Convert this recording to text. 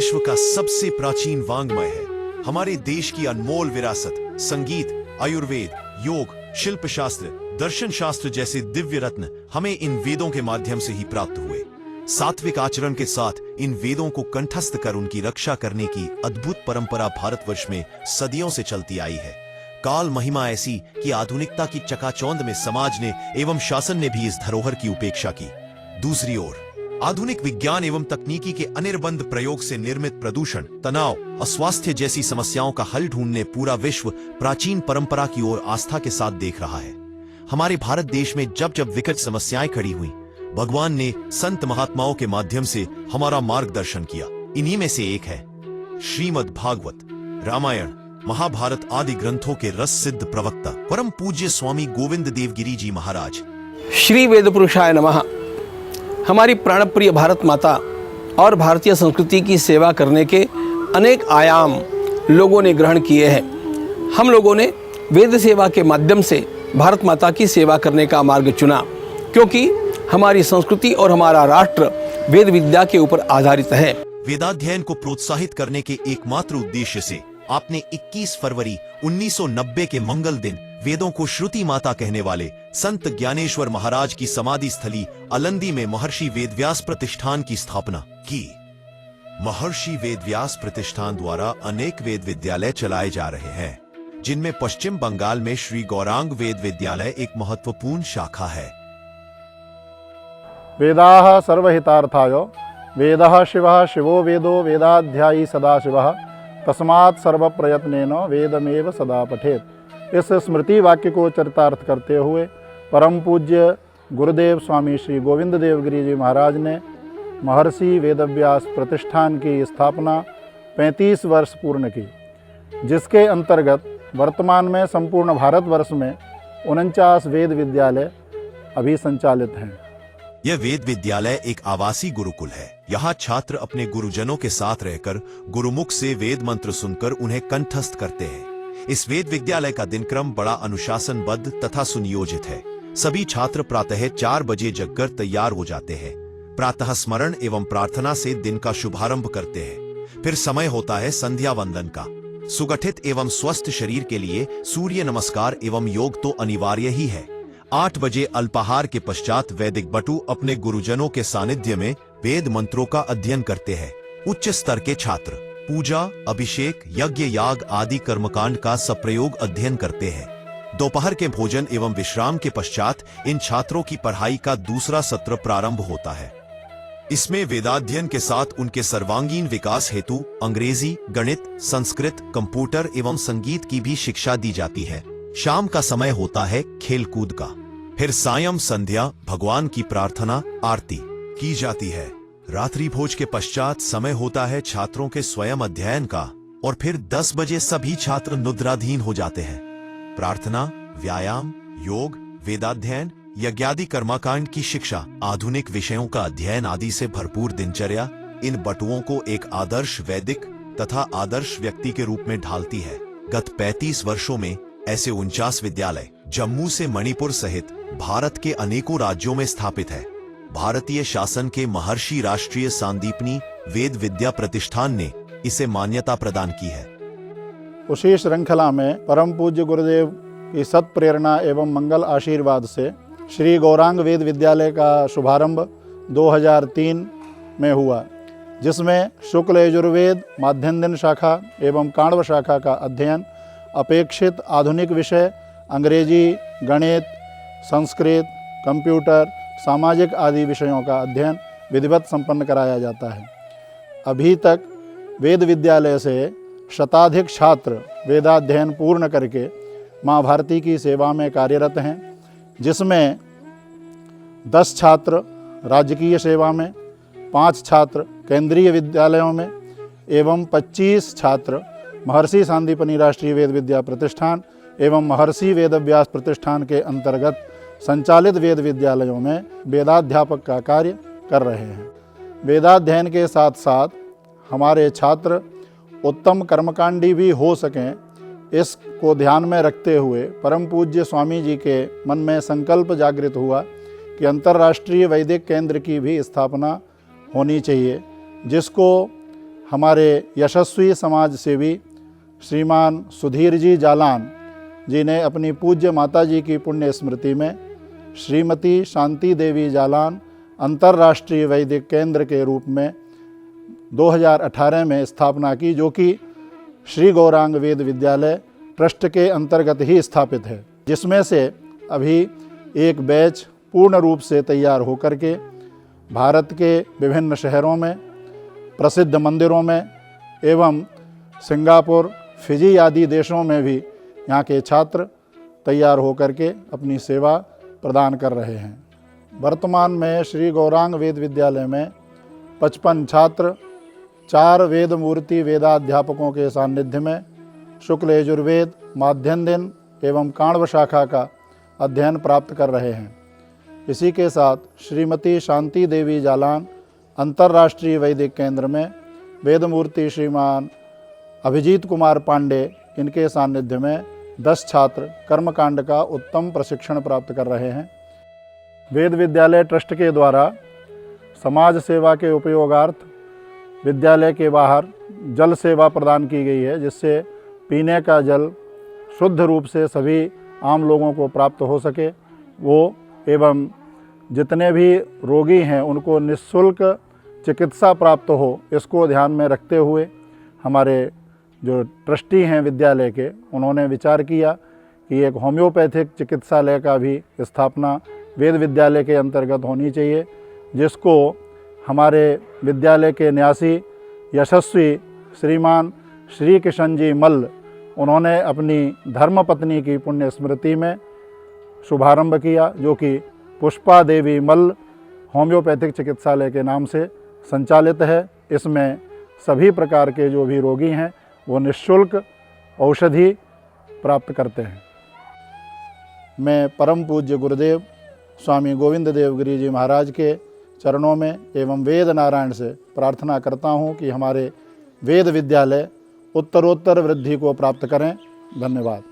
विश्व का सबसे प्राचीन वाङ्मय है। हमारे देश की अनमोल विरासत, संगीत, आयुर्वेद, योग, शिल्प शास्त्र, दर्शन शास्त्र जैसे दिव्य रत्न हमें इन वेदों के माध्यम से ही प्राप्त हुए। सात्विक आचरण के साथ इन वेदों को कंठस्थ कर उनकी रक्षा करने की अद्भुत परंपरा भारतवर्ष में सदियों से चलती आई है। काल महिमा ऐसी कि आधुनिकता की चकाचौंध में समाज ने एवं शासन ने भी इस धरोहर की उपेक्षा की। दूसरी ओर आधुनिक विज्ञान एवं तकनीकी के अनिर्बंध प्रयोग से निर्मित प्रदूषण, तनाव, अस्वास्थ्य जैसी समस्याओं का हल ढूंढने पूरा विश्व प्राचीन परंपरा की ओर आस्था के साथ देख रहा है। हमारे भारत देश में जब जब विकट समस्याएं खड़ी हुई, भगवान ने संत महात्माओं के माध्यम से हमारा मार्गदर्शन किया। इन्हीं में से एक है श्रीमद् भागवत, रामायण, महाभारत आदि ग्रंथों के रस सिद्ध प्रवक्ता परम पूज्य स्वामी गोविंद देवगिरी जी महाराज। श्री वेद पुरुषाय नमः। हमारी प्राणप्रिय भारत माता और भारतीय संस्कृति की सेवा करने के अनेक आयाम लोगों ने ग्रहण किए हैं। हम लोगों ने वेद सेवा के माध्यम से भारत माता की सेवा करने का मार्ग चुना, क्योंकि हमारी संस्कृति और हमारा राष्ट्र वेद विद्या के ऊपर आधारित है। वेदाध्ययन को प्रोत्साहित करने के एकमात्र उद्देश्य से आपने 21 फरवरी 1990 के मंगल दिन वेदों को श्रुति माता कहने वाले संत ज्ञानेश्वर महाराज की समाधि स्थली अलंदी में महर्षि वेदव्यास प्रतिष्ठान की स्थापना की। महर्षि वेदव्यास प्रतिष्ठान द्वारा अनेक वेद विद्यालय चलाए जा रहे हैं, जिनमें पश्चिम बंगाल में श्री गौरांग वेद विद्यालय एक महत्वपूर्ण शाखा है। वेदाः सर्वहितार्थाय वेदः शिवः शिवो वेदो वेदाध्यायी सदाशिवः तस्मात् सर्व प्रयत्नेन वेदमेव सदा पठेत। इस स्मृति वाक्य को चरितार्थ करते हुए परम पूज्य गुरुदेव स्वामी श्री गोविंद देवगिरी जी महाराज ने महर्षि वेदव्यास प्रतिष्ठान की स्थापना 35 वर्ष पूर्ण की, जिसके अंतर्गत वर्तमान में संपूर्ण भारतवर्ष में 49 वेद विद्यालय अभी संचालित हैं। यह वेद विद्यालय एक आवासी गुरुकुल है। यहाँ छात्र अपने गुरुजनों के साथ रहकर गुरुमुख से वेद मंत्र सुनकर उन्हें कंठस्थ करते हैं। इस वेद विद्यालय का दिनक्रम बड़ा अनुशासनबद्ध तथा सुनियोजित है। सभी छात्र प्रातः 4 बजे जगकर तैयार हो जाते हैं। प्रातः स्मरण एवं प्रार्थना से दिन का शुभारंभ करते हैं। फिर समय होता है संध्या वंदन का। सुगठित एवं स्वस्थ शरीर के लिए सूर्य नमस्कार एवं योग तो अनिवार्य ही है। 8 बजे अल्पाहार के पश्चात वैदिक बटु अपने गुरुजनों के सानिध्य में वेद मंत्रों का अध्ययन करते हैं। उच्च स्तर के छात्र पूजा, अभिषेक, यज्ञ, याग आदि कर्मकांड का सप्रयोग अध्ययन करते हैं। दोपहर के भोजन एवं विश्राम के पश्चात इन छात्रों की पढ़ाई का दूसरा सत्र प्रारंभ होता है। इसमें वेदाध्ययन के साथ उनके सर्वांगीण विकास हेतु अंग्रेजी, गणित, संस्कृत, कंप्यूटर एवं संगीत की भी शिक्षा दी जाती है। शाम का समय होता है खेलकूद का। फिर सायं संध्या भगवान की प्रार्थना, आरती की जाती है। रात्रि भोज के पश्चात समय होता है छात्रों के स्वयं अध्ययन का और फिर 10 बजे सभी छात्र निद्राधीन हो जाते हैं। प्रार्थना, व्यायाम, योग, वेदाध्ययन, यज्ञादि कर्मकांड की शिक्षा, आधुनिक विषयों का अध्ययन आदि से भरपूर दिनचर्या इन बटुओं को एक आदर्श वैदिक तथा आदर्श व्यक्ति के रूप में ढालती है। गत 35 वर्षों में ऐसे 49 विद्यालय जम्मू से मणिपुर सहित भारत के अनेकों राज्यों में स्थापित है। भारतीय शासन के महर्षि राष्ट्रीय सांदीपनी वेद विद्या प्रतिष्ठान ने इसे मान्यता प्रदान की है। उसी श्रृंखला में परम पूज्य गुरुदेव की सत प्रेरणा एवं मंगल आशीर्वाद से श्री गौरांग वेद विद्यालय का शुभारंभ 2003 में हुआ, जिसमें शुक्ल यजुर्वेद, माध्यन्दिन शाखा एवं काण्व शाखा का अध्ययन, अपेक्षित आधुनिक विषय अंग्रेजी, गणित, संस्कृत, कंप्यूटर, सामाजिक आदि विषयों का अध्ययन विधिवत संपन्न कराया जाता है। अभी तक वेद विद्यालय से शताधिक छात्र वेदाध्ययन पूर्ण करके माँ भारती की सेवा में कार्यरत हैं, जिसमें 10 छात्र राजकीय सेवा में, 5 छात्र केंद्रीय विद्यालयों में एवं 25 छात्र महर्षि सांदीपनी राष्ट्रीय वेद विद्या प्रतिष्ठान एवं महर्षि वेदव्यास प्रतिष्ठान के अंतर्गत संचालित वेद विद्यालयों में वेदाध्यापक का कार्य कर रहे हैं। वेदाध्ययन के साथ साथ हमारे छात्र उत्तम कर्मकांडी भी हो सकें, इसको ध्यान में रखते हुए परम पूज्य स्वामी जी के मन में संकल्प जागृत हुआ कि अंतर्राष्ट्रीय वैदिक केंद्र की भी स्थापना होनी चाहिए, जिसको हमारे यशस्वी समाज सेवी श्रीमान सुधीर जी जालान जी ने अपनी पूज्य माता जी की पुण्य स्मृति में श्रीमती शांति देवी जालान अंतर्राष्ट्रीय वैदिक केंद्र के रूप में 2018 में स्थापना की, जो कि श्री गौरांग वेद विद्यालय ट्रस्ट के अंतर्गत ही स्थापित है, जिसमें से अभी एक बैच पूर्ण रूप से तैयार होकर के भारत के विभिन्न शहरों में, प्रसिद्ध मंदिरों में एवं सिंगापुर, फिजी आदि देशों में भी यहाँ के छात्र तैयार होकर के अपनी सेवा प्रदान कर रहे हैं। वर्तमान में श्री गौरांग वेद विद्यालय में 55 छात्र 4 वेद मूर्ति वेदाध्यापकों के सानिध्य में शुक्ल यजुर्वेद, माध्यम दिन एवं काण्व शाखा का अध्ययन प्राप्त कर रहे हैं। इसी के साथ श्रीमती शांति देवी जालान अंतर्राष्ट्रीय वैदिक केंद्र में वेद मूर्ति श्रीमान अभिजीत कुमार पांडे, इनके सानिध्य में 10 छात्र कर्मकांड का उत्तम प्रशिक्षण प्राप्त कर रहे हैं। वेद विद्यालय ट्रस्ट के द्वारा समाज सेवा के उपयोगार्थ विद्यालय के बाहर जल सेवा प्रदान की गई है, जिससे पीने का जल शुद्ध रूप से सभी आम लोगों को प्राप्त हो सके वो, एवं जितने भी रोगी हैं उनको निःशुल्क चिकित्सा प्राप्त हो, इसको ध्यान में रखते हुए हमारे जो ट्रस्टी हैं विद्यालय के, उन्होंने विचार किया कि एक होम्योपैथिक चिकित्सालय का भी स्थापना वेद विद्यालय के अंतर्गत होनी चाहिए, जिसको हमारे विद्यालय के न्यासी यशस्वी श्रीमान श्री किशन जी मल्ल, उन्होंने अपनी धर्मपत्नी की पुण्य स्मृति में शुभारंभ किया, जो कि पुष्पा देवी मल्ल होम्योपैथिक चिकित्सालय के नाम से संचालित है। इसमें सभी प्रकार के जो भी रोगी हैं वो निःशुल्क औषधि प्राप्त करते हैं। मैं परम पूज्य गुरुदेव स्वामी गोविंद देव गिरी जी महाराज के चरणों में एवं वेद नारायण से प्रार्थना करता हूँ कि हमारे वेद विद्यालय उत्तरोत्तर वृद्धि को प्राप्त करें। धन्यवाद।